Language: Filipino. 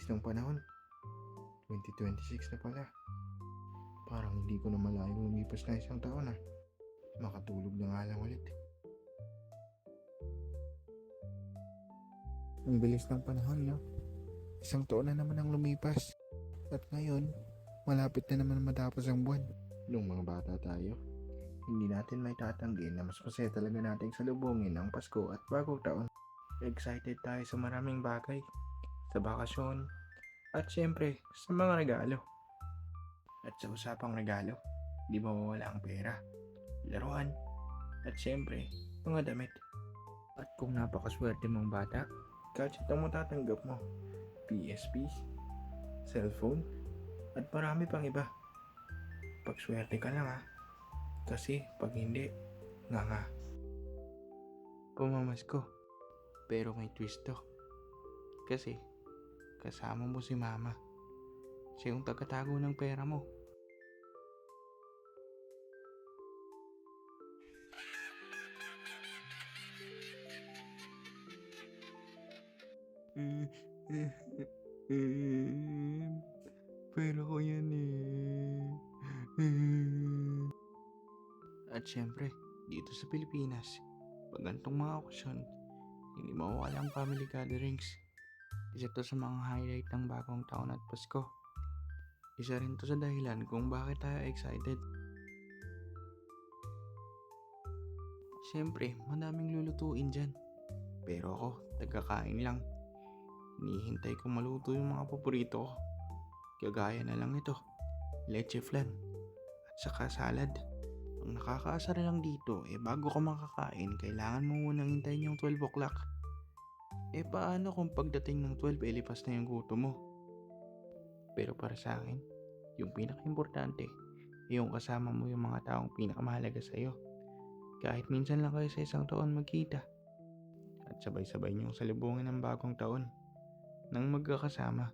bilis ng panahon. 2026 na pala. Parang hindi ko na malayong lumipas na isang taon ah. Makatulog na nga lang ulit. Ang bilis ng panahon, no? Isang taon na naman ang lumipas. At ngayon, malapit na naman matapos ang buwan. Nung mga bata tayo, hindi natin may tatanggi na mas masaya talaga nating salubungin ang Pasko at Bagong Taon. Excited tayo sa maraming bagay, sa bakasyon, at syempre sa mga regalo. At sa usapang regalo, di mawawala ang pera, laruan, at syempre mga damit. At kung napakaswerte mong bata, gadget ang matatanggap mo, PSP, cellphone, at marami pang iba. Pagswerte ka lang kasi pag hindi, nga. Pumamasko, pero may twist to. Kasi kasama mo si mama. Siya yung tagatago ng pera mo. Pera ko yan At syempre, dito sa Pilipinas, pag gantong mga okasyon, hindi mawawala ang family gatherings. Isa to sa mga highlight ng bagong taon at Pasko. Isa rin to sa dahilan kung bakit tayo excited. Siyempre, madaming lulutuin dyan. Pero ako, tagakain lang. Hinihintay ko maluto yung mga paborito ko. Kagaya na lang ito, leche flan, at saka salad. Ang nakakaasar lang dito, bago ka makakain, kailangan mo munang hintayin yung 12 o'clock. Paano kung pagdating ng 12, lipas na yung gutom mo? Pero para sa akin, yung pinaka-importante, yung kasama mo yung mga taong pinakamahalaga sa'yo. Kahit minsan lang kayo sa isang taon magkita. At sabay-sabay niyong salubungin ang bagong taon nang magkakasama.